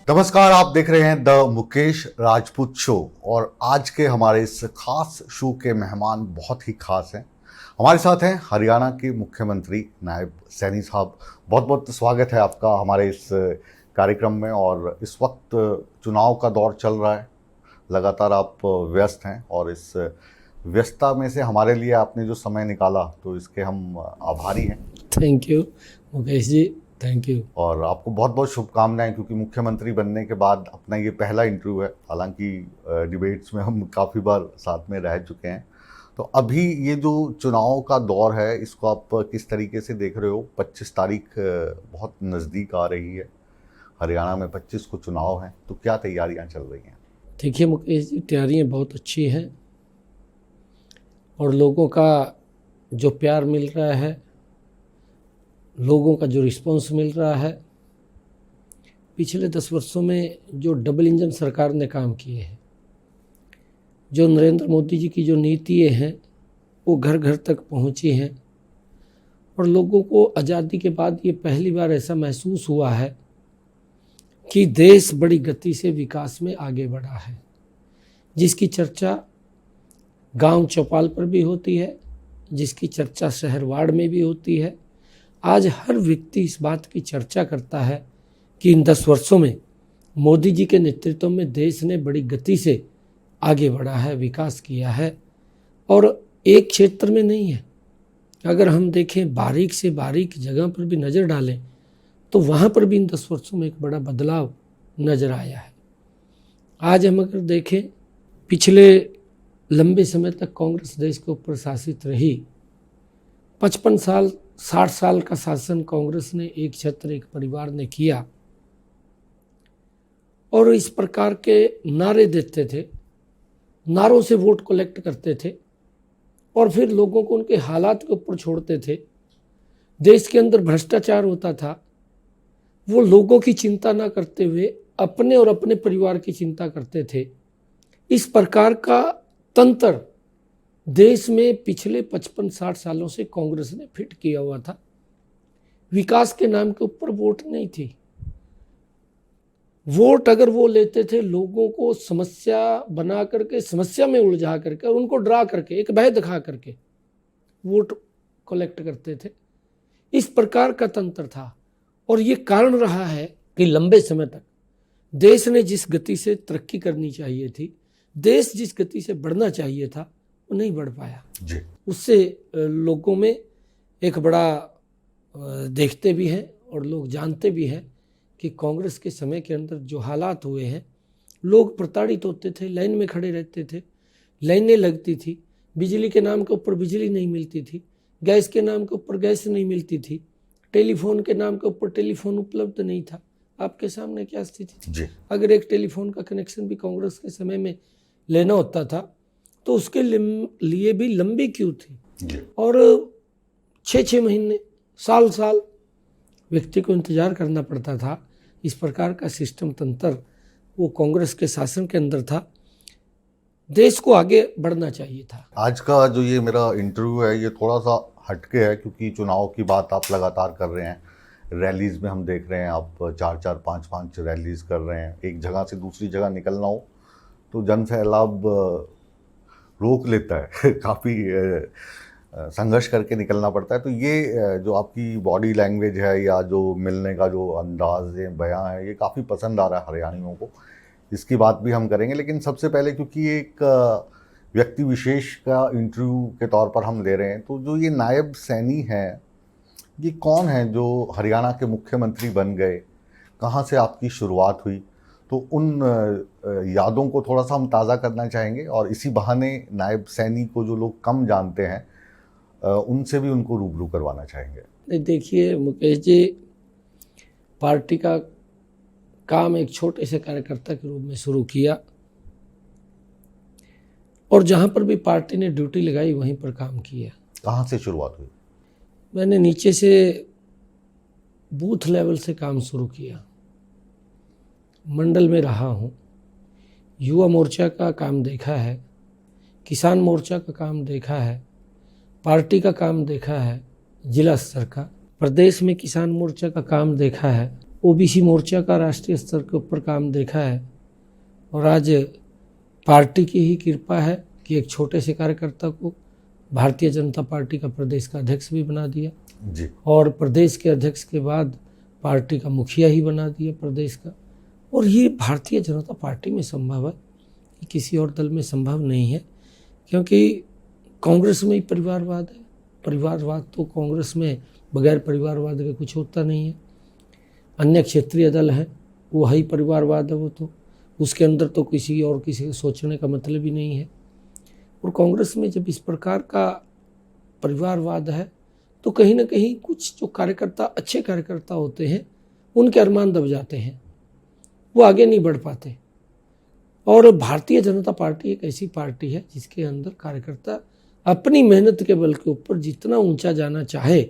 नमस्कार, आप देख रहे हैं द मुकेश राजपूत शो। और आज के हमारे इस खास शो के मेहमान बहुत ही खास हैं। हमारे साथ हैं हरियाणा के मुख्यमंत्री नायब सैनी साहब। बहुत बहुत स्वागत है आपका हमारे इस कार्यक्रम में। और इस वक्त चुनाव का दौर चल रहा है, लगातार आप व्यस्त हैं और इस व्यस्तता में से हमारे लिए आपने जो समय निकाला तो इसके हम आभारी हैं। Thank you Mukesh ji, thank you. और आपको बहुत बहुत शुभकामनाएं, क्योंकि मुख्यमंत्री बनने के बाद अपना ये पहला इंटरव्यू है। हालांकि डिबेट्स में हम काफ़ी बार साथ में रह चुके हैं। तो अभी ये जो चुनाव का दौर है, इसको आप किस तरीके से देख रहे हो? 25 तारीख बहुत नज़दीक आ रही है। हरियाणा में 25 को चुनाव हैं, तो क्या तैयारियां चल रही हैं? देखिए मुकेश जी, तैयारियाँ बहुत अच्छी हैं और लोगों का जो प्यार मिल रहा है, लोगों का जो रिस्पांस मिल रहा है, पिछले 10 वर्षों में जो डबल इंजन सरकार ने काम किए हैं, जो नरेंद्र मोदी जी की जो नीतियाँ हैं वो घर घर तक पहुंची हैं और लोगों को आज़ादी के बाद ये पहली बार ऐसा महसूस हुआ है कि देश बड़ी गति से विकास में आगे बढ़ा है, जिसकी चर्चा गांव चौपाल पर भी होती है, जिसकी चर्चा शहरवाड़ में भी होती है। आज हर व्यक्ति इस बात की चर्चा करता है कि इन 10 वर्षों में मोदी जी के नेतृत्व में देश ने बड़ी गति से आगे बढ़ा है, विकास किया है। और एक क्षेत्र में नहीं है, अगर हम देखें बारीक से बारीक जगह पर भी नज़र डालें तो वहाँ पर भी इन 10 वर्षों में एक बड़ा बदलाव नज़र आया है। आज हम अगर देखें, पिछले लंबे समय तक कांग्रेस देश के ऊपर शासित रही। 55 साल 60 साल का शासन कांग्रेस ने एक छत्र एक परिवार ने किया और इस प्रकार के नारे देते थे, नारों से वोट कलेक्ट करते थे और फिर लोगों को उनके हालात के ऊपर छोड़ते थे। देश के अंदर भ्रष्टाचार होता था, वो लोगों की चिंता ना करते हुए अपने और अपने परिवार की चिंता करते थे। इस प्रकार का तंत्र देश में पिछले 55-60 सालों से कांग्रेस ने फिट किया हुआ था। विकास के नाम के ऊपर वोट नहीं थी। वोट अगर वो लेते थे, लोगों को समस्या बना करके, समस्या में उलझा करके और उनको डरा करके, एक भय दिखा करके वोट कलेक्ट करते थे। इस प्रकार का तंत्र था और ये कारण रहा है कि लंबे समय तक देश ने जिस गति से तरक्की करनी चाहिए थी, देश जिस गति से बढ़ना चाहिए था, वो नहीं बढ़ पाया जी। उससे लोगों में एक बड़ा देखते भी हैं और लोग जानते भी हैं कि कांग्रेस के समय के अंदर जो हालात हुए हैं, लोग प्रताड़ित होते थे, लाइन में खड़े रहते थे, लाइनें लगती थी, बिजली के नाम के ऊपर बिजली नहीं मिलती थी, गैस के नाम के ऊपर गैस नहीं मिलती थी, टेलीफोन के नाम के ऊपर टेलीफोन उपलब्ध नहीं था। आपके सामने क्या स्थिति थी? अगर एक टेलीफोन का कनेक्शन भी कांग्रेस के समय में लेना होता था तो उसके लिए भी लंबी क्यू थी और 6-6 महीने, साल साल व्यक्ति को इंतजार करना पड़ता था। इस प्रकार का सिस्टम तंत्र वो कांग्रेस के शासन के अंदर था। देश को आगे बढ़ना चाहिए था। आज का जो ये मेरा इंटरव्यू है, ये थोड़ा सा हटके है, क्योंकि चुनाव की बात आप लगातार कर रहे हैं। रैलीज़ में हम देख रहे हैं आप 4-4, 5-5 रैलीज़ कर रहे हैं। एक जगह से दूसरी जगह निकलना हो तो जन सैलाब रोक लेता है काफ़ी संघर्ष करके निकलना पड़ता है। तो ये जो आपकी बॉडी लैंग्वेज है या जो मिलने का जो अंदाज है, बयां है, ये काफ़ी पसंद आ रहा है हरियाणियों को। इसकी बात भी हम करेंगे, लेकिन सबसे पहले क्योंकि ये एक व्यक्ति विशेष का इंटरव्यू के तौर पर हम ले रहे हैं, तो जो ये नायब सैनी हैं, ये कौन है जो हरियाणा के मुख्यमंत्री बन गए? कहाँ से आपकी शुरुआत हुई? तो उन यादों को थोड़ा सा हम ताज़ा करना चाहेंगे और इसी बहाने नायब सैनी को जो लोग कम जानते हैं उनसे भी उनको रूबरू करवाना चाहेंगे। देखिए मुकेश जी, पार्टी का काम एक छोटे से कार्यकर्ता के रूप में शुरू किया और जहाँ पर भी पार्टी ने ड्यूटी लगाई वहीं पर काम किया। कहाँ से शुरुआत हुई? मैंने नीचे से बूथ लेवल से काम शुरू किया, मंडल में रहा हूँ, युवा मोर्चा का काम देखा है, किसान मोर्चा का काम देखा है, पार्टी का काम देखा है, जिला स्तर का, प्रदेश में किसान मोर्चा का काम देखा है ओबीसी मोर्चा का राष्ट्रीय स्तर के ऊपर काम देखा है और आज पार्टी की ही कृपा है कि एक छोटे से कार्यकर्ता को भारतीय जनता पार्टी का प्रदेश का अध्यक्ष भी बना दिया जी। और प्रदेश के अध्यक्ष के बाद पार्टी का मुखिया ही बना दिया प्रदेश का। और ये भारतीय जनता पार्टी में संभव है, किसी और दल में संभव नहीं है, क्योंकि कांग्रेस में ही परिवारवाद है। परिवारवाद तो कांग्रेस में बगैर परिवारवाद के कुछ होता नहीं है। अन्य क्षेत्रीय दल हैं वो है ही परिवारवाद है, वो तो उसके अंदर तो किसी और किसी के सोचने का मतलब ही नहीं है। और कांग्रेस में जब इस प्रकार का परिवारवाद है तो कहीं ना कहीं कुछ जो कार्यकर्ता अच्छे कार्यकर्ता होते हैं उनके अरमान दब जाते हैं, वो आगे नहीं बढ़ पाते। और भारतीय जनता पार्टी एक ऐसी पार्टी है जिसके अंदर कार्यकर्ता अपनी मेहनत के बल के ऊपर जितना ऊंचा जाना चाहे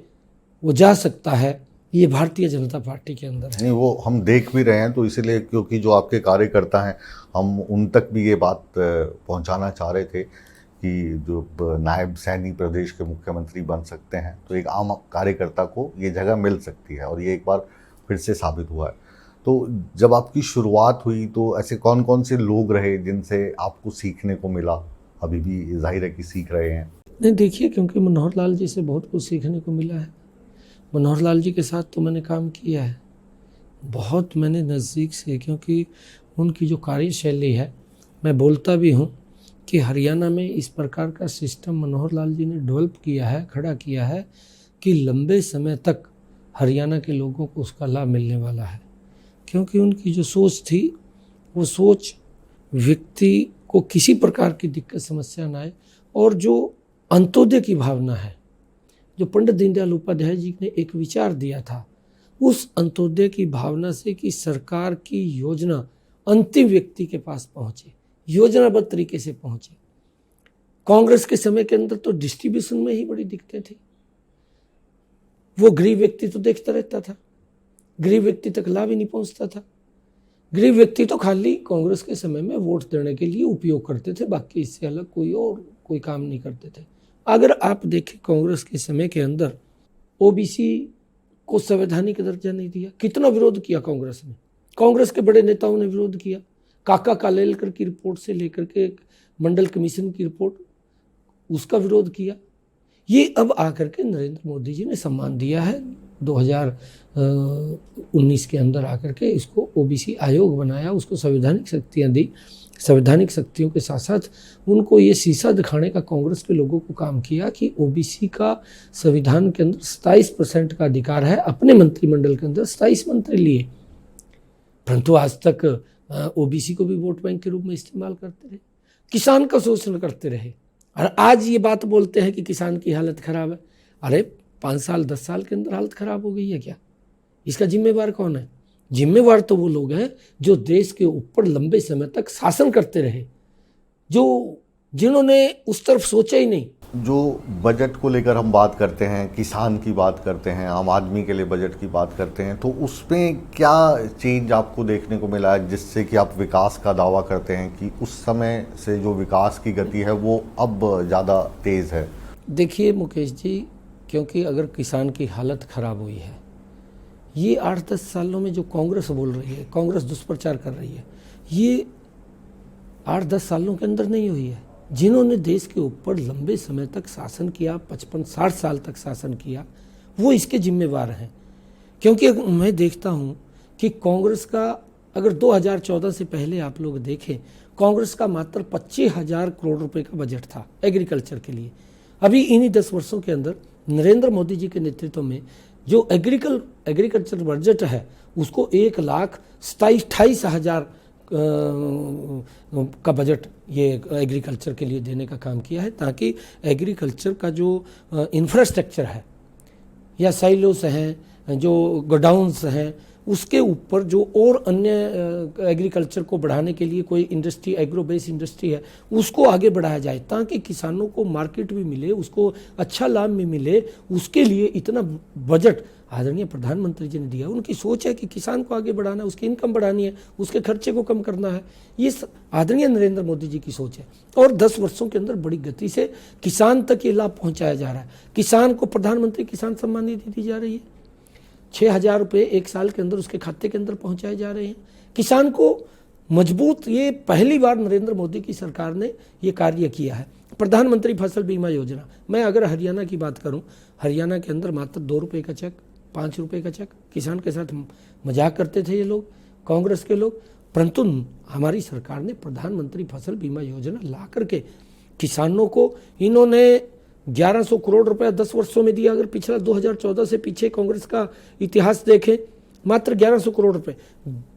वो जा सकता है। ये भारतीय जनता पार्टी के अंदर है। नहीं, वो हम देख भी रहे हैं, तो इसीलिए क्योंकि जो आपके कार्यकर्ता हैं हम उन तक भी ये बात पहुंचाना चाह रहे थे कि जो नायब सैनी प्रदेश के मुख्यमंत्री बन सकते हैं, तो एक आम कार्यकर्ता को ये जगह मिल सकती है और ये एक बार फिर से साबित हुआ है। तो जब आपकी शुरुआत हुई तो ऐसे कौन कौन से लोग रहे जिनसे आपको सीखने को मिला? अभी भी जाहिर है कि सीख रहे हैं। नहीं, देखिए, क्योंकि मनोहर लाल जी से बहुत कुछ सीखने को मिला है। मनोहर लाल जी के साथ तो मैंने काम किया है बहुत, मैंने नज़दीक से, क्योंकि उनकी जो कार्यशैली है, मैं बोलता भी हूँ कि हरियाणा में इस प्रकार का सिस्टम मनोहर लाल जी ने डेवलप किया है, खड़ा किया है कि लंबे समय तक हरियाणा के लोगों को उसका लाभ मिलने वाला है। क्योंकि उनकी जो सोच थी वो सोच व्यक्ति को किसी प्रकार की दिक्कत समस्या ना आए, और जो अंत्योदय की भावना है, जो पंडित दीनदयाल उपाध्याय जी ने एक विचार दिया था, उस अंत्योदय की भावना से कि सरकार की योजना अंतिम व्यक्ति के पास पहुंचे, योजनाबद्ध तरीके से पहुंचे। कांग्रेस के समय के अंदर तो डिस्ट्रीब्यूशन में ही बड़ी दिक्कतें थी। वो गरीब व्यक्ति तो देखता रहता था, गरीब व्यक्ति तक लाभ ही नहीं पहुंचता था। गरीब व्यक्ति तो खाली कांग्रेस के समय में वोट देने के लिए उपयोग करते थे, बाकी इससे अलग कोई काम नहीं करते थे। अगर आप देखें, कांग्रेस के समय के अंदर ओबीसी को संवैधानिक दर्जा नहीं दिया। कितना विरोध किया कांग्रेस ने, कांग्रेस के बड़े नेताओं ने विरोध किया। काका कालेलकर की रिपोर्ट से लेकर के मंडल कमीशन की रिपोर्ट, उसका विरोध किया। ये अब आकर के नरेंद्र मोदी जी ने सम्मान दिया है 2019 के अंदर आकर के इसको ओबीसी आयोग बनाया, उसको संवैधानिक शक्तियाँ दी। संवैधानिक शक्तियों के साथ साथ उनको ये शीशा दिखाने का कांग्रेस के लोगों को काम किया कि ओबीसी का संविधान के अंदर 27% का अधिकार है। अपने मंत्रिमंडल के अंदर 27 मंत्री लिए, परंतु आज तक ओबीसी को भी वोट बैंक के रूप में इस्तेमाल करते रहे, किसान का शोषण करते रहे। और आज ये बात बोलते हैं कि किसान की हालत खराब है। अरे 5 साल 10 साल के अंदर हालत खराब हो गई है क्या? इसका जिम्मेवार कौन है? जिम्मेवार तो वो लोग हैं जो देश के ऊपर लंबे समय तक शासन करते रहे, जिन्होंने उस तरफ सोचा ही नहीं। जो बजट को लेकर हम बात करते हैं, किसान की बात करते हैं, आम आदमी के लिए बजट की बात करते हैं, तो उसमें क्या चेंज आपको देखने को मिला है जिससे कि आप विकास का दावा करते हैं कि उस समय से जो विकास की गति है वो अब ज़्यादा तेज़ है? देखिए मुकेश जी, क्योंकि अगर किसान की हालत ख़राब हुई है, ये 8-10 सालों में जो कांग्रेस बोल रही है, कांग्रेस दुष्प्रचार कर रही है, ये 8-10 सालों के अंदर नहीं हुई है। जिन्होंने देश के ऊपर लंबे समय तक शासन किया, 55-60 साल तक शासन किया, वो इसके जिम्मेवार हैं। क्योंकि मैं देखता हूँ कि कांग्रेस का अगर 2014 से पहले आप लोग देखें, कांग्रेस का मात्र 25,000 करोड़ रुपए का बजट था एग्रीकल्चर के लिए। अभी इन्हीं 10 वर्षों के अंदर नरेंद्र मोदी जी के नेतृत्व में जो एग्रीकल्चर बजट है उसको 1,28,000 का बजट ये एग्रीकल्चर के लिए देने का काम किया है, ताकि एग्रीकल्चर का जो इंफ्रास्ट्रक्चर है या साइलोस हैं, जो गोडाउन्स हैं, उसके ऊपर जो और अन्य एग्रीकल्चर को बढ़ाने के लिए कोई इंडस्ट्री, एग्रो बेस इंडस्ट्री है, उसको आगे बढ़ाया जाए, ताकि किसानों को मार्केट भी मिले, उसको अच्छा लाभ भी मिले। उसके लिए इतना बजट आदरणीय प्रधानमंत्री जी ने दिया। उनकी सोच है कि किसान को आगे बढ़ाना है, उसकी इनकम बढ़ानी है, उसके खर्चे को कम करना है। ये आदरणीय नरेंद्र मोदी जी की सोच है। और 10 वर्षों के अंदर बड़ी गति से किसान तक ये लाभ पहुंचाया जा रहा है। किसान को प्रधानमंत्री किसान सम्मान निधि दी जा रही है, 6,000 रुपये एक साल के अंदर उसके खाते के अंदर पहुंचाए जा रहे हैं। किसान को मजबूत, ये पहली बार नरेंद्र मोदी की सरकार ने ये कार्य किया है। प्रधानमंत्री फसल बीमा योजना, मैं अगर हरियाणा की बात करूं, हरियाणा के अंदर मात्र 2 रुपये का चेक, 5 रुपये का चेक, किसान के साथ मजाक करते थे ये लोग, कांग्रेस के लोग, परंतु हमारी सरकार ने प्रधानमंत्री फसल बीमा योजना ला करके किसानों को इन्होंने 1100 करोड़ रुपया 10 वर्षों में दिया। अगर पिछला 2014 से पीछे कांग्रेस का इतिहास देखें, मात्र 1100 करोड़ रुपए,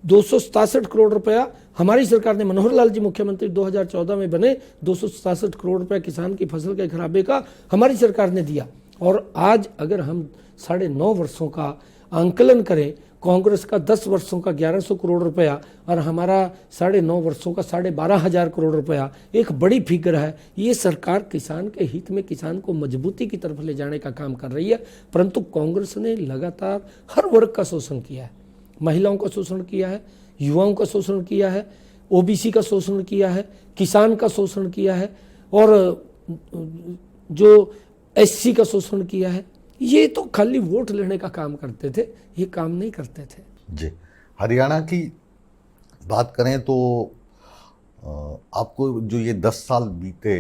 267 करोड़ रुपया हमारी सरकार ने, मनोहर लाल जी मुख्यमंत्री 2014 में बने, 267 करोड़ रुपया किसान की फसल के खराबे का हमारी सरकार ने दिया। और आज अगर हम 9.5 वर्षों का आंकलन करें, कांग्रेस का 10 वर्षों का 1100 करोड़ रुपया और हमारा 9.5 वर्षों का 12,500 करोड़ रुपया, एक बड़ी फिगर है। ये सरकार किसान के हित में, किसान को मजबूती की तरफ ले जाने का काम कर रही है, परंतु कांग्रेस ने लगातार हर वर्ग का शोषण किया है। महिलाओं का शोषण किया है, युवाओं का शोषण किया है, ओबीसी का शोषण किया है, किसान का शोषण किया है और जो एससी का शोषण किया है। ये तो खाली वोट लेने का काम करते थे, ये काम नहीं करते थे। जी, हरियाणा की बात करें तो आपको जो ये 10 साल बीते,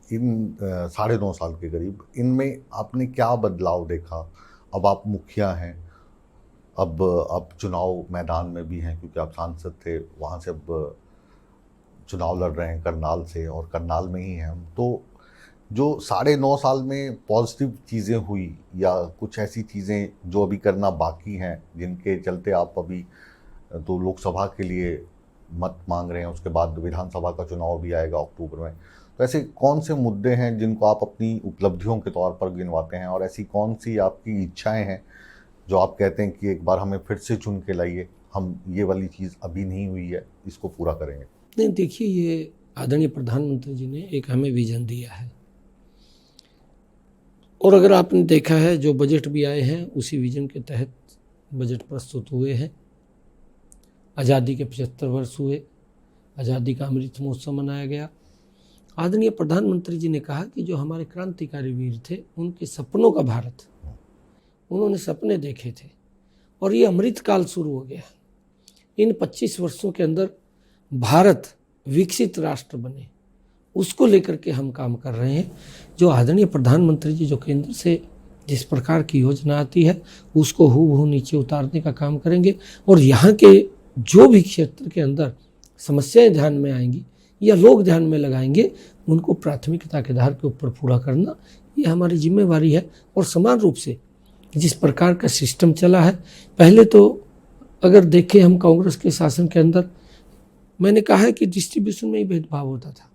इन 9.5 साल के करीब, इनमें आपने क्या बदलाव देखा? अब आप मुखिया हैं, अब आप चुनाव मैदान में भी हैं क्योंकि आप सांसद थे, वहाँ से अब चुनाव लड़ रहे हैं करनाल से, और करनाल में ही हैं हम। तो जो 9.5 साल में पॉजिटिव चीज़ें हुई या कुछ ऐसी चीज़ें जो अभी करना बाकी हैं, जिनके चलते आप अभी तो लोकसभा के लिए मत मांग रहे हैं, उसके बाद विधानसभा का चुनाव भी आएगा अक्टूबर में, तो ऐसे कौन से मुद्दे हैं जिनको आप अपनी उपलब्धियों के तौर पर गिनवाते हैं, और ऐसी कौन सी आपकी इच्छाएं हैं जो आप कहते हैं कि एक बार हमें फिर से चुन के लाइए, हम ये वाली चीज़ अभी नहीं हुई है, इसको पूरा करेंगे? नहीं, देखिए, ये आदरणीय प्रधानमंत्री जी ने एक हमें विजन दिया है, और अगर आपने देखा है जो बजट भी आए हैं उसी विजन के तहत बजट प्रस्तुत हुए हैं। आज़ादी के 75 वर्ष हुए, आज़ादी का अमृत महोत्सव मनाया गया। आदरणीय प्रधानमंत्री जी ने कहा कि जो हमारे क्रांतिकारी वीर थे, उनके सपनों का भारत, उन्होंने सपने देखे थे और ये अमृत काल शुरू हो गया। इन 25 वर्षों के अंदर भारत विकसित राष्ट्र बने, उसको लेकर के हम काम कर रहे हैं। जो आदरणीय प्रधानमंत्री जी जो केंद्र से जिस प्रकार की योजना आती है उसको हूबहू नीचे उतारने का काम करेंगे, और यहाँ के जो भी क्षेत्र के अंदर समस्याएं ध्यान में आएंगी या लोग ध्यान में लगाएंगे, उनको प्राथमिकता के आधार के ऊपर पूरा करना ये हमारी जिम्मेवारी है। और समान रूप से जिस प्रकार का सिस्टम चला है, पहले तो अगर देखें हम कांग्रेस के शासन के अंदर, मैंने कहा है कि डिस्ट्रीब्यूशन में ही भेदभाव होता था।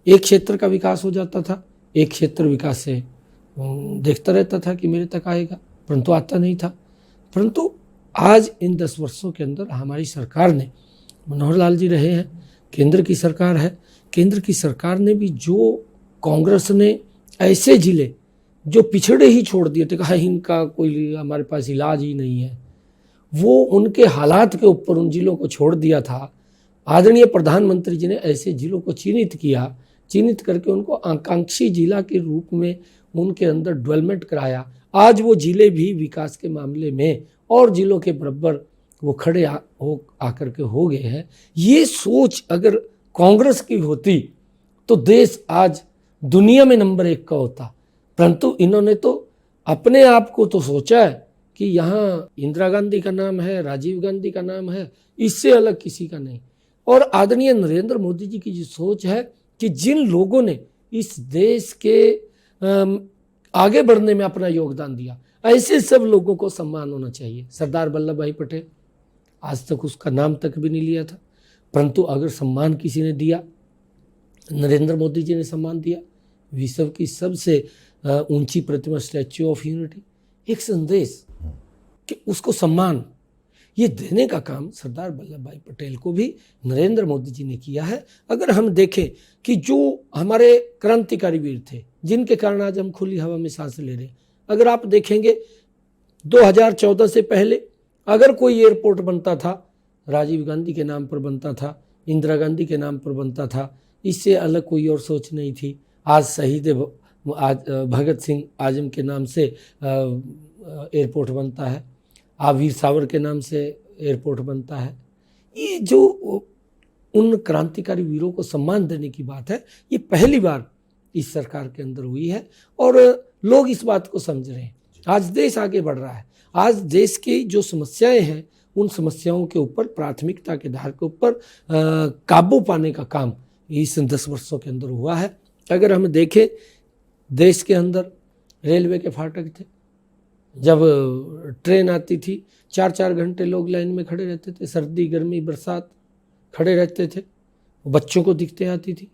एक क्षेत्र का विकास हो जाता था, एक क्षेत्र विकास से देखता रहता था कि मेरे तक आएगा, परंतु आता नहीं था। परंतु आज इन 10 वर्षों के अंदर हमारी सरकार ने, मनोहर लाल जी रहे हैं, केंद्र की सरकार है, केंद्र की सरकार ने भी जो कांग्रेस ने ऐसे जिले जो पिछड़े ही छोड़ दिए थे, कहा इनका कोई हमारे पास इलाज ही नहीं है, वो उनके हालात के ऊपर उन जिलों को छोड़ दिया था। आदरणीय प्रधानमंत्री जी ने ऐसे जिलों को चिन्हित किया, चिन्हित करके उनको आकांक्षी जिला के रूप में उनके अंदर डेवलपमेंट कराया। आज वो जिले भी विकास के मामले में और जिलों के बराबर वो खड़े आकर के हो गए हैं। ये सोच अगर कांग्रेस की होती तो देश आज दुनिया में नंबर 1 का होता, परंतु इन्होंने तो अपने आप को तो सोचा है कि यहाँ इंदिरा गांधी का नाम है, राजीव गांधी का नाम है, इससे अलग किसी का नहीं। और आदरणीय नरेंद्र मोदी जी की जो सोच है कि जिन लोगों ने इस देश के आगे बढ़ने में अपना योगदान दिया, ऐसे सब लोगों को सम्मान होना चाहिए। सरदार वल्लभ भाई पटेल, आज तक उसका नाम तक भी नहीं लिया था, परंतु अगर सम्मान किसी ने दिया, नरेंद्र मोदी जी ने सम्मान दिया। विश्व की सबसे ऊंची प्रतिमा स्टैच्यू ऑफ यूनिटी, एक संदेश कि उसको सम्मान, ये देने का काम सरदार वल्लभ भाई पटेल को भी नरेंद्र मोदी जी ने किया है। अगर हम देखें कि जो हमारे क्रांतिकारी वीर थे, जिनके कारण आज हम खुली हवा में सांस ले रहे हैं, अगर आप देखेंगे 2014 से पहले अगर कोई एयरपोर्ट बनता था, राजीव गांधी के नाम पर बनता था, इंदिरा गांधी के नाम पर बनता था, इससे अलग कोई और सोच नहीं थी। आज शहीद भगत सिंह आजम के नाम से एयरपोर्ट बनता है, आज वीर सावर के नाम से एयरपोर्ट बनता है। ये जो उन क्रांतिकारी वीरों को सम्मान देने की बात है, ये पहली बार इस सरकार के अंदर हुई है और लोग इस बात को समझ रहे हैं। आज देश आगे बढ़ रहा है। आज देश की जो समस्याएं हैं उन समस्याओं के ऊपर प्राथमिकता के आधार के ऊपर काबू पाने का काम इस 10 वर्षों के अंदर हुआ है। अगर हम देखें, देश के अंदर रेलवे के फाटक थे, जब ट्रेन आती थी 4-4 घंटे लोग लाइन में खड़े रहते थे, सर्दी गर्मी बरसात खड़े रहते थे, बच्चों को दिक्कतें आती थी।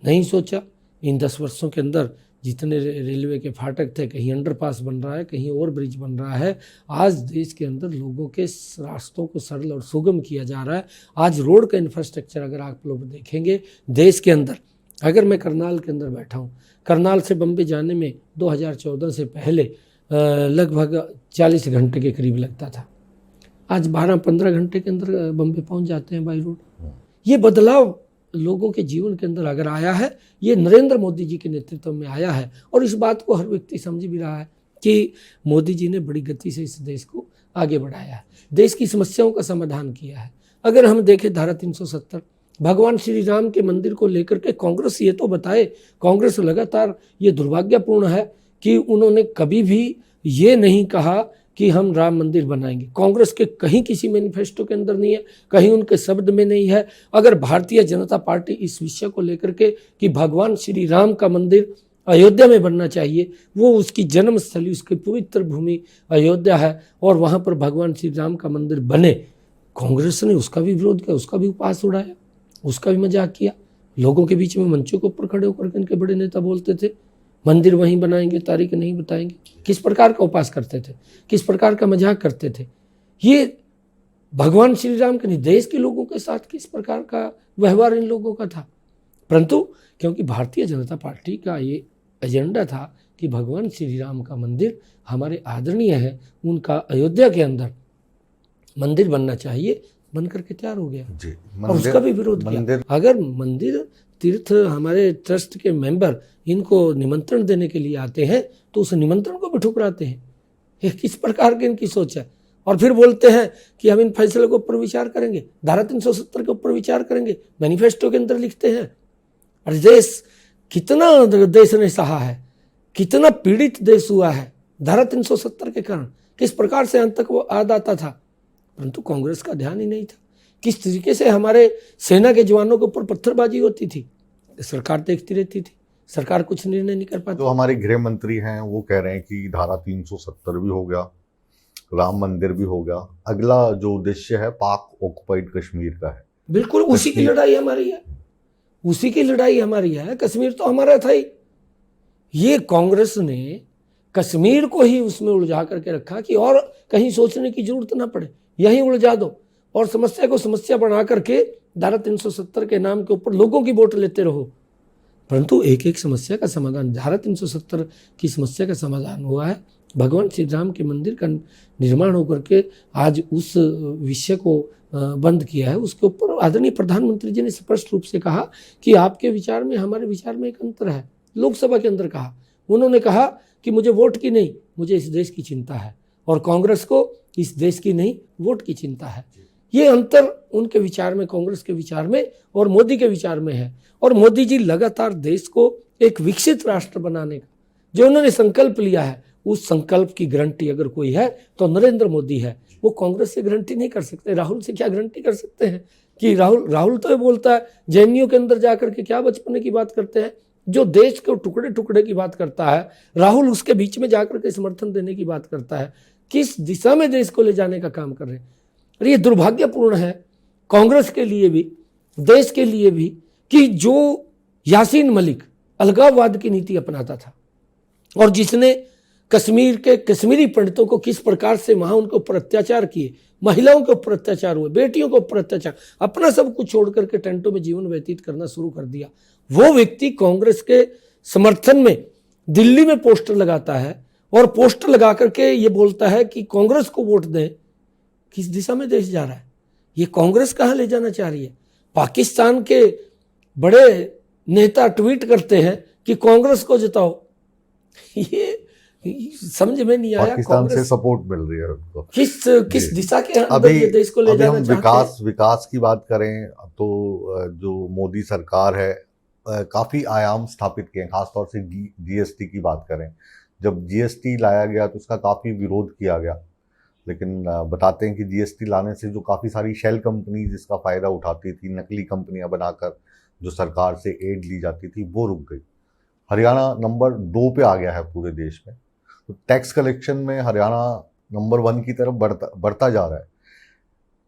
नहीं सोचा इन 10 वर्षों के अंदर जितने रेलवे के फाटक थे, कहीं अंडरपास बन रहा है, कहीं और ब्रिज बन रहा है। आज देश के अंदर लोगों के रास्तों को सरल और सुगम किया जा रहा है। आज रोड का इंफ्रास्ट्रक्चर अगर आप लोग देखेंगे देश के अंदर, अगर मैं करनाल के अंदर बैठा हूँ, करनाल से बम्बे जाने में 2014 से पहले लगभग 40 घंटे के करीब लगता था। आज 12-15 घंटे के अंदर बम्बे पहुँच जाते हैं बाई रोड। ये बदलाव लोगों के जीवन के अंदर अगर आया है, ये नरेंद्र मोदी जी के नेतृत्व में आया है और इस बात को हर व्यक्ति समझ भी रहा है कि मोदी जी ने बड़ी गति से इस देश को आगे बढ़ाया है, देश की समस्याओं का समाधान किया है। अगर हम देखें धारा 370, भगवान श्री राम के मंदिर को लेकर के कांग्रेस ये तो बताए, कांग्रेस लगातार ये दुर्भाग्यपूर्ण है कि उन्होंने कभी भी ये नहीं कहा कि हम राम मंदिर बनाएंगे। कांग्रेस के कहीं किसी मैनिफेस्टो के अंदर नहीं है, कहीं उनके शब्द में नहीं है। अगर भारतीय जनता पार्टी इस विषय को लेकर के कि भगवान श्री राम का मंदिर अयोध्या में बनना चाहिए, वो उसकी जन्मस्थली, उसकी पवित्र भूमि अयोध्या है और वहाँ पर भगवान श्री राम का मंदिर बने, कांग्रेस ने उसका भी विरोध किया, उसका भी उपहास उड़ाया, उसका भी मजाक किया। लोगों के बीच में मंचों के ऊपर खड़े होकर के इनके बड़े नेता बोलते थे मंदिर वहीं बनाएंगे, तारीख नहीं बताएंगे। किस प्रकार का उपहास करते थे, किस प्रकार का मजाक करते थे। ये भगवान श्री राम के निर्देश के लोगों के साथ किस प्रकार का व्यवहार इन लोगों का था। परंतु क्योंकि भारतीय जनता पार्टी का ये एजेंडा था कि भगवान श्री राम का मंदिर हमारे आदरणीय है, उनका अयोध्या के अंदर मंदिर बनना चाहिए, बनकर के तैयार हो गया जी। और उसका भी विरोध किया। अगर मंदिर तीर्थ हमारे ट्रस्ट के मेंबर इनको निमंत्रण देने के लिए आते हैं तो उस निमंत्रण को भी ठुकराते हैं। ये किस प्रकार की इनकी सोच है। और फिर बोलते हैं कि हम इन फैसले के ऊपर विचार करेंगे, धारा 370 के ऊपर विचार करेंगे, मैनिफेस्टो के अंदर लिखते हैं। और देश कितना, देश ने सहा है, कितना पीड़ित देश हुआ है धारा 370 के कारण, किस प्रकार से अंत तक वो आ जाता था। परंतु कांग्रेस का ध्यान ही नहीं था। किस तरीके से हमारे सेना के जवानों के ऊपर पत्थरबाजी होती थी, सरकार देखती रहती थी, सरकार कुछ निर्णय नहीं कर पाती। जो हमारे गृह मंत्री हैं वो कह रहे हैं कि धारा 370 भी हो गया, राम मंदिर भी हो गया, अगला जो उद्देश्य है पाक ऑक्युपाइड कश्मीर का है। बिल्कुल उसी की लड़ाई हमारी है, उसी की लड़ाई हमारी है। कश्मीर तो हमारा था ही। ये कांग्रेस ने कश्मीर को ही उसमें उलझा करके रखा कि और कहीं सोचने की जरूरत ना पड़े, यहीं उलझा दो और समस्या को समस्या बना करके धारा 370 के नाम के ऊपर लोगों की वोट लेते रहो। परंतु एक एक समस्या का समाधान, धारा 370 की समस्या का समाधान हुआ है। भगवान श्री राम के मंदिर का निर्माण होकर के आज उस विषय को बंद किया है। उसके ऊपर आदरणीय प्रधानमंत्री जी ने स्पष्ट रूप से कहा कि आपके विचार में हमारे विचार में एक अंतर है। लोकसभा के अंदर कहा, उन्होंने कहा कि मुझे वोट की नहीं, मुझे इस देश की चिंता है, और कांग्रेस को इस देश की नहीं वोट की चिंता है। ये अंतर उनके विचार में, कांग्रेस के विचार में और मोदी के विचार में है। और मोदी जी लगातार देश को एक विकसित राष्ट्र बनाने का जो उन्होंने संकल्प लिया है, उस संकल्प की गारंटी अगर कोई है तो नरेंद्र मोदी है। वो कांग्रेस से गारंटी नहीं कर सकते। राहुल से क्या गारंटी कर सकते हैं कि राहुल तो ये बोलता है, जेएनयू के अंदर जाकर के क्या बचपने की बात करते हैं, जो देश के टुकड़े टुकड़े की बात करता है, राहुल उसके बीच में जाकर के समर्थन देने की बात करता है। किस दिशा में देश को ले जाने का काम कर रहे हैं। और ये दुर्भाग्यपूर्ण है कांग्रेस के लिए भी, देश के लिए भी, कि जो यासीन मलिक अलगाववाद की नीति अपनाता था और जिसने कश्मीर के कश्मीरी पंडितों को किस प्रकार से वहां उनके ऊपर अत्याचार किए, महिलाओं के ऊपर अत्याचार हुए, बेटियों के ऊपर अत्याचार, अपना सब कुछ छोड़ करके टेंटों में जीवन व्यतीत करना शुरू कर दिया। वो व्यक्ति कांग्रेस के समर्थन में दिल्ली में पोस्टर लगाता है और पोस्टर लगा करके ये बोलता है कि कांग्रेस को वोट दें। किस दिशा में देश जा रहा है? ये कांग्रेस कहाँ ले जाना चाह रही है? पाकिस्तान के बड़े नेता ट्वीट करते हैं कि कांग्रेस को जिताओ। ये समझ में नहीं आया पाकिस्तान से कांग्रेस सपोर्ट मिल रही है उनको। किस जी। दिशा के अंदर ये देश को ले अभी जाना हम चाहते हैं। विकास की बात करें तो जो मोदी सरकार है काफी आयाम स्थापित किए हैं, खासतौर से जीएसटी की बात करें। जब जीएसटी लाया गया तो उसका काफी विरोध किया गया, लेकिन बताते हैं कि जीएसटी लाने से जो काफी सारी शेल कंपनी जिसका फायदा उठाती थी, नकली कंपनियां बनाकर जो सरकार से एड ली जाती थी, वो रुक गई। हरियाणा नंबर 2 पे आ गया है पूरे देश में। तो टैक्स कलेक्शन में हरियाणा नंबर 1 की तरफ बढ़ता जा रहा है।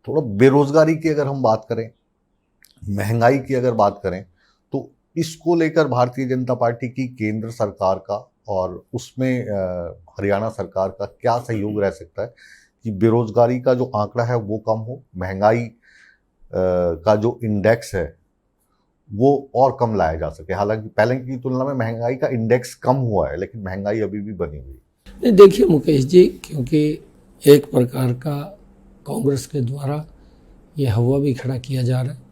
थोड़ा बेरोजगारी की अगर हम बात करें, महंगाई की अगर बात करें, तो इसको लेकर भारतीय जनता पार्टी की केंद्र सरकार का और उसमें हरियाणा सरकार का क्या सहयोग रह सकता है कि बेरोजगारी का जो आंकड़ा है वो कम हो, महंगाई का जो इंडेक्स है वो और कम लाया जा सके। हालांकि पहले की तुलना में महंगाई का इंडेक्स कम हुआ है, लेकिन महंगाई अभी भी बनी हुई है। नहीं, देखिए मुकेश जी, क्योंकि एक प्रकार का कांग्रेस के द्वारा ये हवा भी खड़ा किया जा रहा है।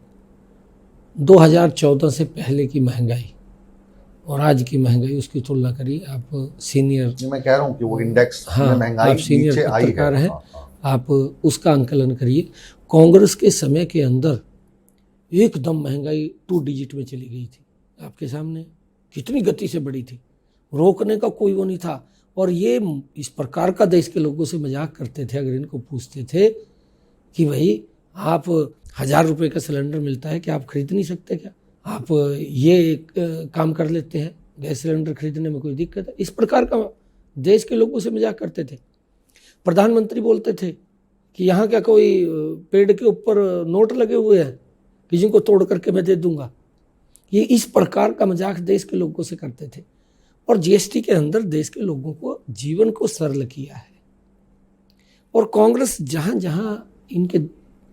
2014 से पहले की महंगाई और आज की महंगाई, उसकी तुलना करिए आप। सीनियर, मैं कह रहा हूँ कि वो इंडेक्स में हाँ, महंगाई आप सीनियर नीचे आई पत्रकार है। हैं, हाँ। आप उसका आंकलन करिए। कांग्रेस के समय के अंदर एकदम महंगाई 2 डिजिट में चली गई थी। आपके सामने कितनी गति से बढ़ी थी, रोकने का कोई वो नहीं था। और ये इस प्रकार का देश के लोगों से मजाक करते थे, अगर इनको पूछते थे कि भाई आप 1000 रुपये का सिलेंडर मिलता है, क्या आप खरीद नहीं सकते? क्या आप ये काम कर लेते हैं, गैस सिलेंडर खरीदने में कोई दिक्कत है? इस प्रकार का देश के लोगों से मजाक करते थे। प्रधानमंत्री बोलते थे कि यहाँ क्या कोई पेड़ के ऊपर नोट लगे हुए हैं कि जिनको तोड़ करके मैं दे दूंगा? ये इस प्रकार का मजाक देश के लोगों से करते थे। और जीएसटी के अंदर देश के लोगों को जीवन को सरल किया है। और कांग्रेस जहाँ जहाँ इनके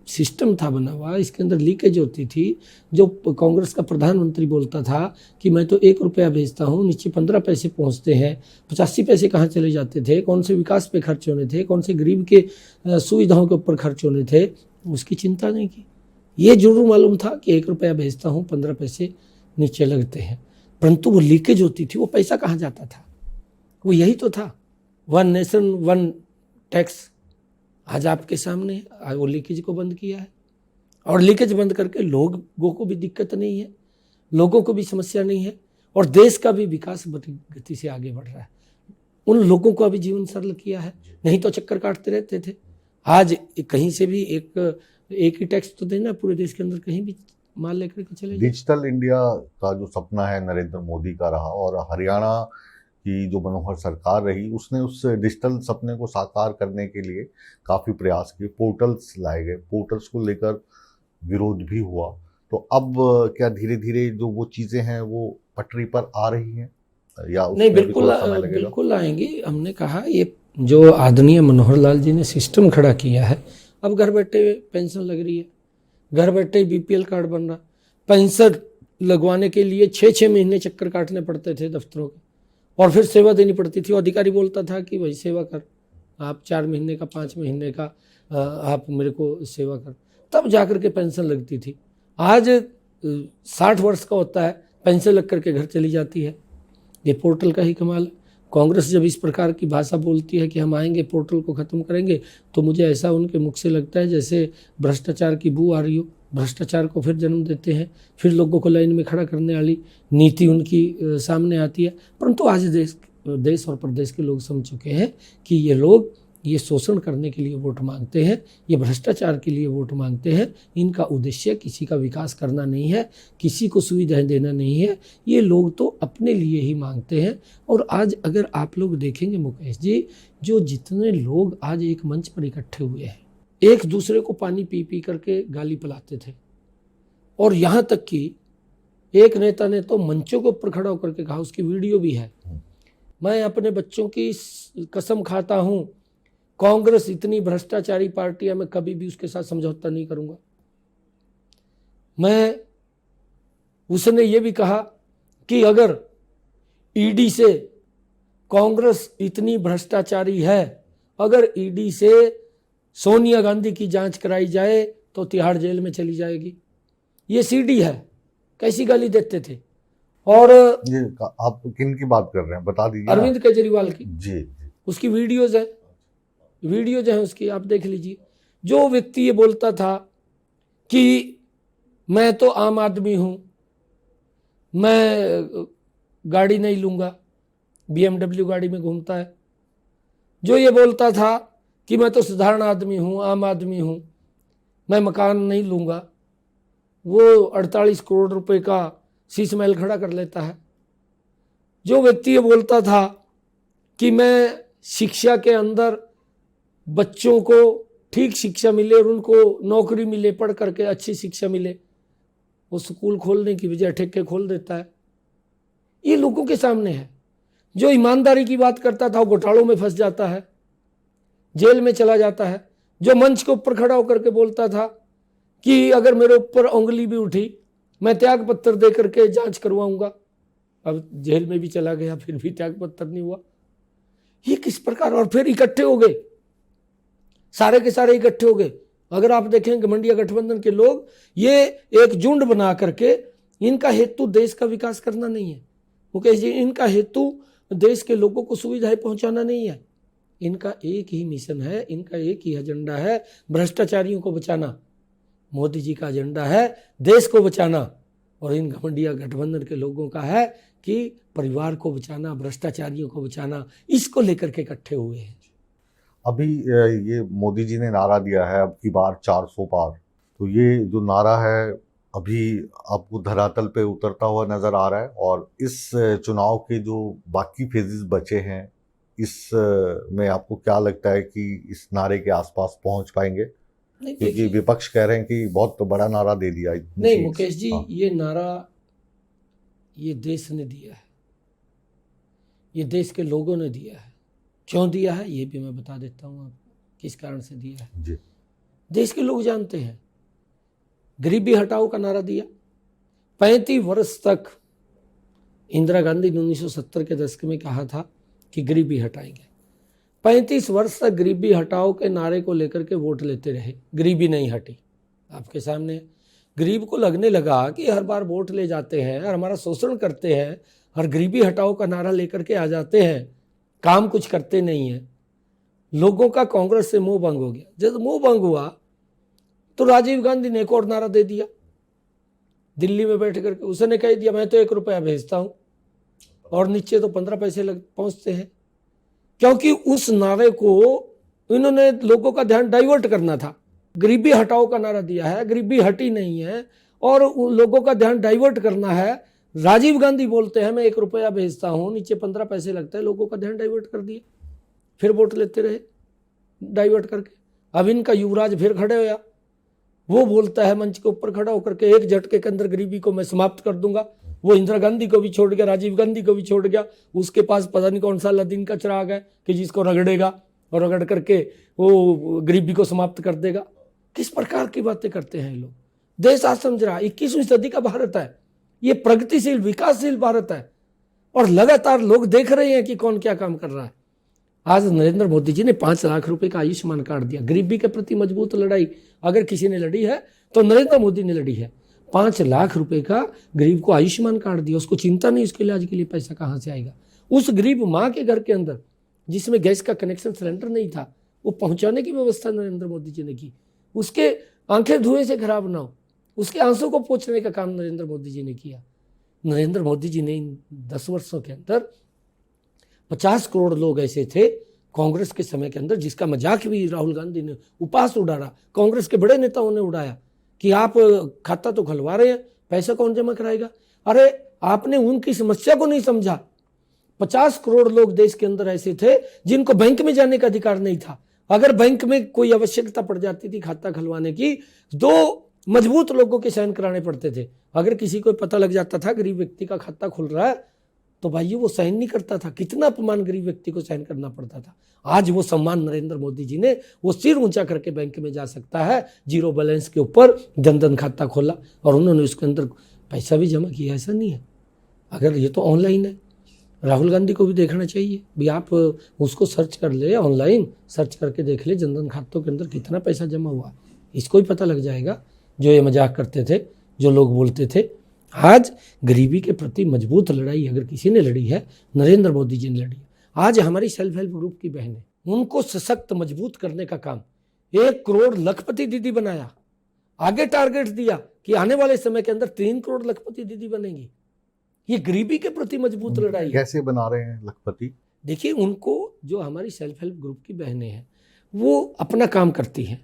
सिस्टम था बना हुआ, इसके अंदर लीकेज होती थी। जो कांग्रेस का प्रधानमंत्री बोलता था कि मैं तो 1 रुपया भेजता हूँ, नीचे 15 पैसे पहुँचते हैं, 85 पैसे कहाँ चले जाते थे, कौन से विकास पे खर्च होने थे, कौन से गरीब के सुविधाओं के ऊपर खर्च होने थे, उसकी चिंता नहीं की। ये जरूर मालूम था कि 1 रुपया भेजता हूँ, 15 पैसे नीचे लगते हैं, परंतु वो लीकेज होती थी, वो पैसा कहाँ जाता था? वो यही तो था, 1 नेशन 1 टैक्स। आज आपके सामने आज वो लीकेज को बंद किया है। और लीकेज बंद करके लोगों को भी दिक्कत नहीं है, लोगों को भी समस्या नहीं है, और देश का भी विकास बड़ी गति से आगे बढ़ रहा है। उन लोगों को अभी जीवन सरल किया है, नहीं तो चक्कर काटते रहते थे। आज कहीं से भी एक ही टैक्स तो देना, पूरे देश के अंदर कहीं भी माल लेकर के चले जाए। डिजिटल इंडिया का जो सपना है नरेंद्र मोदी का रहा, और हरियाणा की जो मनोहर सरकार रही, उसने उस डिजिटल सपने को साकार करने के लिए काफ़ी प्रयास किए। पोर्टल्स लाए गए, पोर्टल्स को लेकर विरोध भी हुआ। तो अब क्या धीरे धीरे जो वो चीज़ें हैं वो पटरी पर आ रही हैं, या नहीं, उसमें भी थोड़ा समय लगेगा? बिल्कुल आएंगी। हमने कहा ये जो आदरणीय मनोहर लाल जी ने सिस्टम खड़ा किया है, अब घर बैठे पेंशन लग रही है, घर बैठे बीपीएल कार्ड बन रहा। पेंशन लगवाने के लिए 6-6 महीने चक्कर काटने पड़ते थे दफ्तरों के, और फिर सेवा देनी पड़ती थी। अधिकारी बोलता था कि भाई सेवा कर, आप 4 महीने का 5 महीने का आप मेरे को सेवा कर, तब जाकर के पेंशन लगती थी। आज 60 वर्ष का होता है, पेंशन लग करके घर चली जाती है। ये पोर्टल का ही कमाल है। कांग्रेस जब इस प्रकार की भाषा बोलती है कि हम आएंगे पोर्टल को ख़त्म करेंगे, तो मुझे ऐसा उनके मुख से लगता है जैसे भ्रष्टाचार की बू आ रही हो। भ्रष्टाचार को फिर जन्म देते हैं, फिर लोगों को लाइन में खड़ा करने वाली नीति उनकी सामने आती है। परंतु आज देश और प्रदेश के लोग समझ चुके हैं कि ये लोग ये शोषण करने के लिए वोट मांगते हैं, ये भ्रष्टाचार के लिए वोट मांगते हैं। इनका उद्देश्य किसी का विकास करना नहीं है, किसी को सुविधाएं देना नहीं है। ये लोग तो अपने लिए ही मांगते हैं। और आज अगर आप लोग देखेंगे मुकेश जी, जो जितने लोग आज एक मंच पर इकट्ठे हुए हैं, एक दूसरे को पानी पी पी करके गाली पिलाते थे, और यहाँ तक कि एक नेता ने तो मंचों के ऊपर खड़ा होकर के कहा, उसकी वीडियो भी है, मैं अपने बच्चों की कसम खाता हूँ, कांग्रेस इतनी भ्रष्टाचारी पार्टी है, मैं कभी भी उसके साथ समझौता नहीं करूंगा। उसने ये भी कहा कि अगर ईडी से कांग्रेस इतनी भ्रष्टाचारी है, अगर ईडी से सोनिया गांधी की जांच कराई जाए तो तिहाड़ जेल में चली जाएगी। ये सीडी है, कैसी गाली देते थे। और ये आप किन की बात कर रहे हैं, बता दीजिए ना। अरविंद केजरीवाल की जी जी। उसकी वीडियोज है उसकी, आप देख लीजिए। जो व्यक्ति ये बोलता था कि मैं तो आम आदमी हूं, मैं गाड़ी नहीं लूंगा, BMW गाड़ी में घूमता है। जो ये बोलता था कि मैं तो साधारण आदमी हूं, आम आदमी हूं, मैं मकान नहीं लूंगा, वो 48 करोड़ रुपए का शीश महल खड़ा कर लेता है। जो व्यक्ति ये बोलता था कि मैं शिक्षा के अंदर बच्चों को ठीक शिक्षा मिले और उनको नौकरी मिले, पढ़ करके अच्छी शिक्षा मिले, वो स्कूल खोलने की बजाय ठेके खोल देता है। ये लोगों के सामने है। जो ईमानदारी की बात करता था वो घोटालों में फंस जाता है, जेल में चला जाता है। जो मंच के ऊपर खड़ा होकर के बोलता था कि अगर मेरे ऊपर उंगली भी उठी मैं त्याग पत्र दे करके जांच करवाऊंगा, अब जेल में भी चला गया, फिर भी त्याग पत्र नहीं हुआ। ये किस प्रकार, और फिर इकट्ठे हो गए, सारे के सारे इकट्ठे हो गए। अगर आप देखें घमंडिया गठबंधन के लोग, ये एक झुंड बना करके, इनका हेतु देश का विकास करना नहीं है मुकेश जी, इनका हेतु देश के लोगों को सुविधाएं पहुंचाना नहीं है। इनका एक ही मिशन है, इनका एक ही एजेंडा है, भ्रष्टाचारियों को बचाना। मोदी जी का एजेंडा है देश को बचाना, और इन घमंडिया गठबंधन के लोगों का है कि परिवार को बचाना, भ्रष्टाचारियों को बचाना। इसको लेकर के इकट्ठे हुए हैं। अभी ये मोदी जी ने नारा दिया है अब की बार 400 पार, तो ये जो नारा है अभी आपको धरातल पे उतरता हुआ नजर आ रहा है? और इस चुनाव के जो बाकी फेजेस बचे हैं, इस में आपको क्या लगता है कि इस नारे के आसपास पहुंच पाएंगे? क्योंकि विपक्ष कह रहे हैं कि बहुत बड़ा नारा दे दिया। नहीं मुकेश जी, हाँ। ये नारा ये देश ने दिया है, ये देश के लोगों ने दिया है। क्यों दिया है ये भी मैं बता देता हूँ आपको, किस कारण से दिया है। जी। देश के लोग जानते हैं। गरीबी हटाओ का नारा दिया। 35 वर्ष तक इंदिरा गांधी ने 1970 के दशक में कहा था कि गरीबी हटाएंगे। 35 वर्ष तक गरीबी हटाओ के नारे को लेकर के वोट लेते रहे, गरीबी नहीं हटी। आपके सामने गरीब को लगने लगा कि हर बार वोट ले जाते हैं और हमारा शोषण करते हैं, और गरीबी हटाओ का नारा लेकर के आ जाते हैं, काम कुछ करते नहीं है। लोगों का कांग्रेस से मुंह भंग हो गया। जब मुंह भंग हुआ तो राजीव गांधी ने एक और नारा दे दिया। दिल्ली में बैठ करके उसने कह दिया मैं तो 1 रुपया भेजता हूं, और नीचे तो 15 पैसे पहुंचते हैं। क्योंकि उस नारे को इन्होंने लोगों का ध्यान डाइवर्ट करना था। गरीबी हटाओ का नारा दिया है, गरीबी हटी नहीं है, और लोगों का ध्यान डाइवर्ट करना है। राजीव गांधी बोलते हैं मैं 1 रुपया भेजता हूं, नीचे 15 पैसे लगते हैं, लोगों का ध्यान डाइवर्ट कर दिया, फिर वोट लेते रहे डाइवर्ट करके। अब इनका युवराज फिर खड़े होया, वो बोलता है मंच के ऊपर खड़ा होकर के एक झटके के अंदर गरीबी को मैं समाप्त कर दूंगा। वो इंदिरा गांधी को भी छोड़ गया, राजीव गांधी को भी छोड़ गया। उसके पास पता नहीं कौन सा अलादीन का चिराग है कि जिसको रगड़ेगा और रगड़ करके वो गरीबी को समाप्त कर देगा। किस प्रकार की बातें करते हैं लोग। देश आज समझ रहा 21वीं सदी का भारत है, ये प्रगतिशील विकासशील भारत है, और लगातार लोग देख रहे हैं कि कौन क्या काम कर रहा है। आज नरेंद्र मोदी जी ने 5 लाख रुपए का आयुष्मान कार्ड दिया। गरीबी के प्रति मजबूत लड़ाई अगर किसी ने लड़ी है तो नरेंद्र मोदी ने लड़ी है। 5 लाख रुपए का गरीब को आयुष्मान कार्ड दिया, उसको चिंता नहीं उसके इलाज के लिए पैसा कहाँ से आएगा। उस गरीब माँ के घर के अंदर जिसमें गैस का कनेक्शन सिलेंडर नहीं था, वो पहुंचाने की व्यवस्था नरेंद्र मोदी जी ने की। उसके आंखें धुएं से खराब ना हो, उसके आंसू को पोंछने का काम नरेंद्र मोदी जी ने किया। नरेंद्र मोदी जी ने इन 10 वर्षों के अंदर 50 करोड़ लोग ऐसे थे कांग्रेस के समय के अंदर, जिसका मजाक भी राहुल गांधी ने उपास उड़ाया, कांग्रेस के बड़े नेताओं ने उड़ाया कि आप खाता तो खुलवा रहे हैं, पैसा कौन जमा कराएगा। अरे आपने उनकी समस्या को नहीं समझा। 50 करोड़ लोग देश के अंदर ऐसे थे जिनको बैंक में जाने का अधिकार नहीं था। अगर बैंक में कोई आवश्यकता पड़ जाती थी खाता खुलवाने की, 2 मजबूत लोगों के साइन कराने पड़ते थे। अगर किसी को पता लग जाता था गरीब व्यक्ति का खाता खुल रहा है तो भाई वो साइन नहीं करता था। कितना अपमान गरीब व्यक्ति को साइन करना पड़ता था। आज वो सम्मान नरेंद्र मोदी जी ने, वो सिर ऊंचा करके बैंक में जा सकता है, 0 बैलेंस के ऊपर जनधन खाता खोला और उन्होंने उसके अंदर पैसा भी जमा किया। ऐसा नहीं है, अगर ये तो ऑनलाइन है। राहुल गांधी को भी देखना चाहिए भी, आप उसको सर्च कर ले, ऑनलाइन सर्च करके देख ले जनधन खातों के अंदर कितना पैसा जमा हुआ, इसको ही पता लग जाएगा। जो ये मजाक करते थे, जो लोग बोलते थे आज गरीबी के प्रति मजबूत लड़ाई अगर किसी ने लड़ी है, नरेंद्र मोदी जी ने लड़ी है। आज हमारी सेल्फ हेल्प ग्रुप की बहनें, उनको सशक्त मजबूत करने का काम, 1 करोड़ लखपति दीदी बनाया, आगे टारगेट दिया कि आने वाले समय के अंदर 3 करोड़ लखपति दीदी बनेंगी। ये गरीबी के प्रति मजबूत लड़ाई है। कैसे बना रहे हैं लखपति? देखिए, उनको जो हमारी सेल्फ हेल्प ग्रुप की बहनें हैं वो अपना काम करती हैं,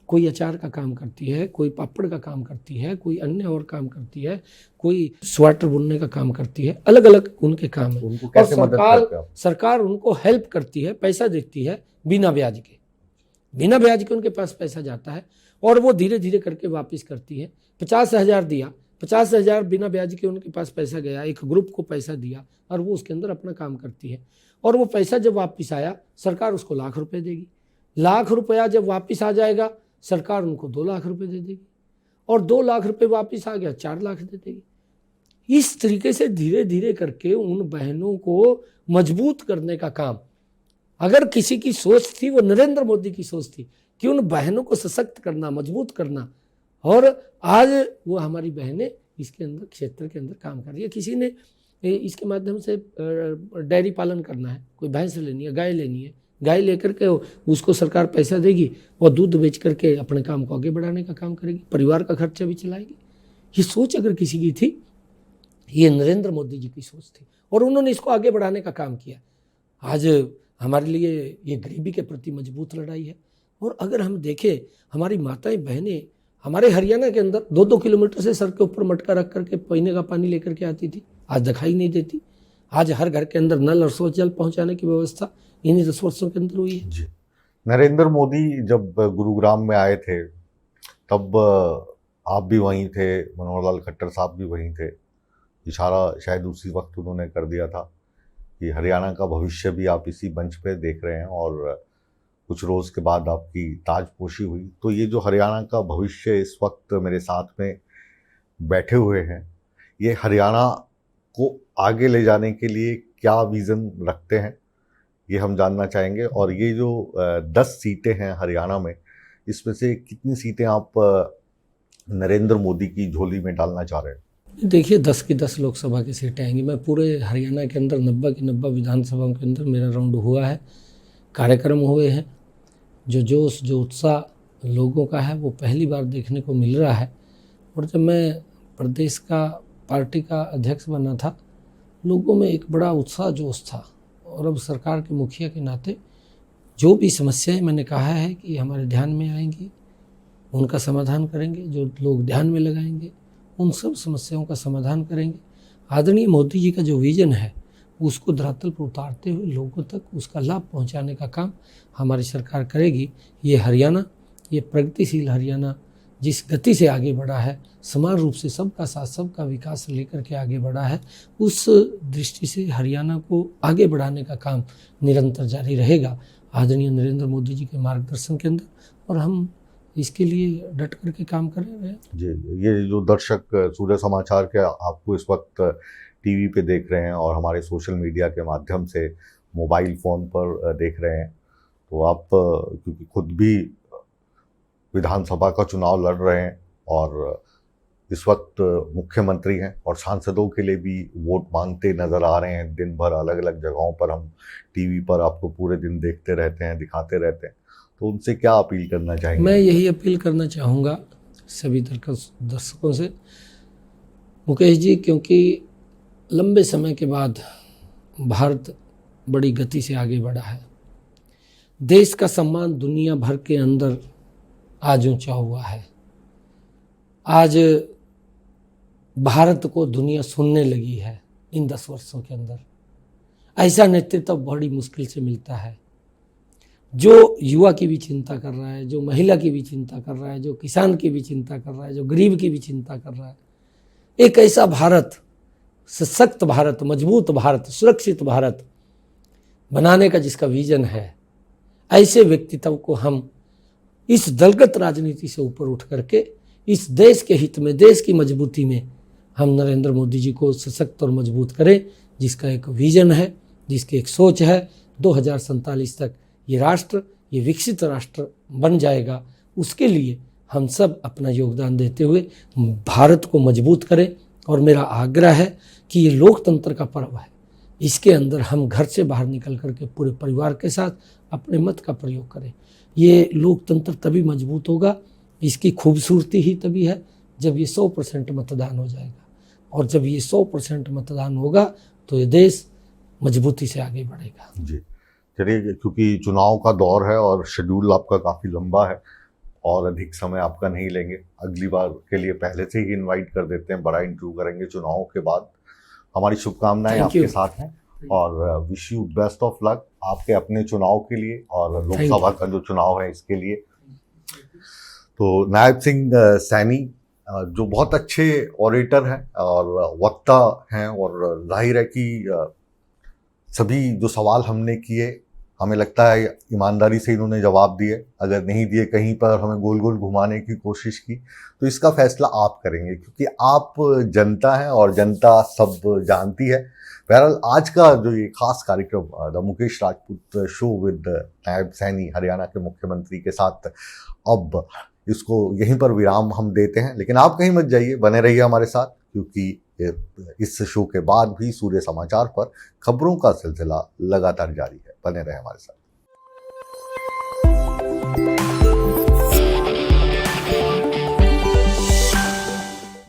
कोई अचार का काम करती है, कोई पापड़ का काम करती है, कोई अन्य और काम करती है, कोई स्वेटर बुनने का काम करती है, अलग अलग उनके काम है। उनको कैसे मदद करते हैं आप? सरकार उनको हेल्प करती है, पैसा देती है बिना ब्याज के, बिना ब्याज के उनके पास पैसा जाता है और वो धीरे धीरे करके वापस करती है। 50,000 दिया, 50,000 बिना ब्याज के उनके पास पैसा गया, एक ग्रुप को पैसा दिया और वो उसके अंदर अपना काम करती है। और वो पैसा जब वापस आया, सरकार उसको लाख रुपए देगी। लाख रुपया जब वापस आ जाएगा, सरकार उनको 2 लाख रुपए दे देगी और 2 लाख रुपए वापस आ गया, 4 लाख दे देगी। इस तरीके से धीरे धीरे करके उन बहनों को मजबूत करने का काम, अगर किसी की सोच थी, वो नरेंद्र मोदी की सोच थी कि उन बहनों को सशक्त करना, मजबूत करना। और आज वो हमारी बहनें इसके अंदर, क्षेत्र के अंदर काम कर रही है। किसी ने इसके माध्यम से डेयरी पालन करना है, कोई भैंस लेनी है, गाय लेनी है, गाय लेकर के उसको सरकार पैसा देगी और दूध बेच करके अपने काम को आगे बढ़ाने का काम करेगी, परिवार का खर्चा भी चलाएगी। ये सोच अगर किसी की थी, ये नरेंद्र मोदी जी की सोच थी और उन्होंने इसको आगे बढ़ाने का काम किया। आज हमारे लिए ये गरीबी के प्रति मजबूत लड़ाई है। और अगर हम देखें, हमारी माताएं बहनें हमारे हरियाणा के अंदर 2-2 किलोमीटर से सर के ऊपर मटका रख करके पीने का पानी लेकर के आती थी, आज दिखाई नहीं देती। आज हर घर के अंदर नल और स्वच्छ जल पहुंचाने की व्यवस्था इन्हीं 10 वर्षों के अंदर हुई है। जी। नरेंद्र मोदी जब गुरुग्राम में आए थे, तब आप भी वहीं थे, मनोहर लाल खट्टर साहब भी वहीं थे। इशारा शायद उसी वक्त उन्होंने कर दिया था कि हरियाणा का भविष्य भी आप इसी मंच पे देख रहे हैं और कुछ रोज़ के बाद आपकी ताजपोशी हुई। तो ये जो हरियाणा का भविष्य इस वक्त मेरे साथ में बैठे हुए हैं, ये हरियाणा को आगे ले जाने के लिए क्या विज़न रखते हैं, ये हम जानना चाहेंगे। और ये जो 10 सीटें हैं हरियाणा में, इसमें से कितनी सीटें आप नरेंद्र मोदी की झोली में डालना चाह रहे हैं? देखिए, 10 की 10 लोकसभा की सीटें आएंगी। मैं पूरे हरियाणा के अंदर 90 की 90 विधानसभाओं के अंदर मेरा राउंड हुआ है, कार्यक्रम हुए हैं। जो जोश, जो उत्साह लोगों का है, वो पहली बार देखने को मिल रहा है। और जब मैं प्रदेश का पार्टी का अध्यक्ष बना था, लोगों में एक बड़ा उत्साह, जोश था। और अब सरकार के मुखिया के नाते जो भी समस्याएं मैंने कहा है कि हमारे ध्यान में आएंगी, उनका समाधान करेंगे। जो लोग ध्यान में लगाएंगे, उन सब समस्याओं का समाधान करेंगे। आदरणीय मोदी जी का जो विज़न है, उसको धरातल पर उतारते हुए लोगों तक उसका लाभ पहुंचाने का काम हमारी सरकार करेगी। ये हरियाणा, ये प्रगतिशील हरियाणा जिस गति से आगे बढ़ा है, समान रूप से सबका साथ, सबका विकास लेकर के आगे बढ़ा है, उस दृष्टि से हरियाणा को आगे बढ़ाने का काम निरंतर जारी रहेगा आदरणीय नरेंद्र मोदी जी के मार्गदर्शन के अंदर। और हम इसके लिए डट करके काम कर रहे हैं। जी, ये जो दर्शक सूर्य समाचार के आपको इस वक्त टीवी पे देख रहे हैं और हमारे सोशल मीडिया के माध्यम से मोबाइल फ़ोन पर देख रहे हैं, तो आप क्योंकि खुद भी विधानसभा का चुनाव लड़ रहे हैं और इस वक्त मुख्यमंत्री हैं और सांसदों के लिए भी वोट मांगते नज़र आ रहे हैं। दिन भर अलग अलग जगहों पर हम टीवी पर आपको पूरे दिन देखते रहते हैं, दिखाते रहते हैं। तो उनसे क्या अपील करना चाहेंगे? मैं यही अपील करना चाहूँगा सभी दर्शकों से, मुकेश जी, क्योंकि लंबे समय के बाद भारत बड़ी गति से आगे बढ़ा है। देश का सम्मान दुनिया भर के अंदर आज ऊंचा हुआ है। आज भारत को दुनिया सुनने लगी है इन 10 वर्षों के अंदर। ऐसा नेतृत्व बड़ी मुश्किल से मिलता है, जो युवा की भी चिंता कर रहा है, जो महिला की भी चिंता कर रहा है, जो किसान की भी चिंता कर रहा है, जो गरीब की भी चिंता कर रहा है। एक ऐसा भारत, सशक्त भारत, मजबूत भारत, सुरक्षित भारत बनाने का जिसका विजन है, ऐसे व्यक्तित्व को हम इस दलगत राजनीति से ऊपर उठ करके इस देश के हित में, देश की मजबूती में हम नरेंद्र मोदी जी को सशक्त और मजबूत करें, जिसका एक विजन है, जिसकी एक सोच है। 2047 तक ये राष्ट्र, ये विकसित राष्ट्र बन जाएगा। उसके लिए हम सब अपना योगदान देते हुए भारत को मजबूत करें और मेरा आग्रह है कि ये लोकतंत्र का पर्व है, इसके अंदर हम घर से बाहर निकल करके पूरे परिवार के साथ अपने मत का प्रयोग करें। ये लोकतंत्र तभी मजबूत होगा, इसकी खूबसूरती ही तभी है जब ये 100% मतदान हो जाएगा, और जब ये 100% मतदान होगा तो ये देश मजबूती से आगे बढ़ेगा। जी चलिए, क्योंकि चुनाव का दौर है और शेड्यूल आपका काफ़ी लंबा है और अधिक समय आपका नहीं लेंगे, अगली बार के लिए पहले से ही इनवाइट कर देते हैं, बड़ा इंटरव्यू करेंगे चुनाव के बाद। हमारी शुभकामनाएं Thank आपके you. साथ हैं और wish you best of luck आपके अपने चुनाव के लिए और लोकसभा का जो चुनाव है इसके लिए। तो नायब सिंह सैनी जो बहुत अच्छे ऑरेटर हैं और वक्ता हैं, और जाहिर है कि सभी जो सवाल हमने किए हमें लगता है ईमानदारी से इन्होंने जवाब दिए। अगर नहीं दिए, कहीं पर हमें गोल गोल घुमाने की कोशिश की, तो इसका फैसला आप करेंगे, क्योंकि आप जनता हैं और जनता सब जानती है। बहरहाल आज का जो ये खास कार्यक्रम the Mukesh Rajput show with Nayab Saini, Haryana के मुख्यमंत्री के साथ, अब इसको यहीं पर विराम हम देते हैं। लेकिन आप कहीं मत जाइए, बने रहिए हमारे साथ, क्योंकि इस शो के बाद भी सूर्य समाचार पर खबरों का सिलसिला लगातार जारी है। बने रहे हमारे साथ।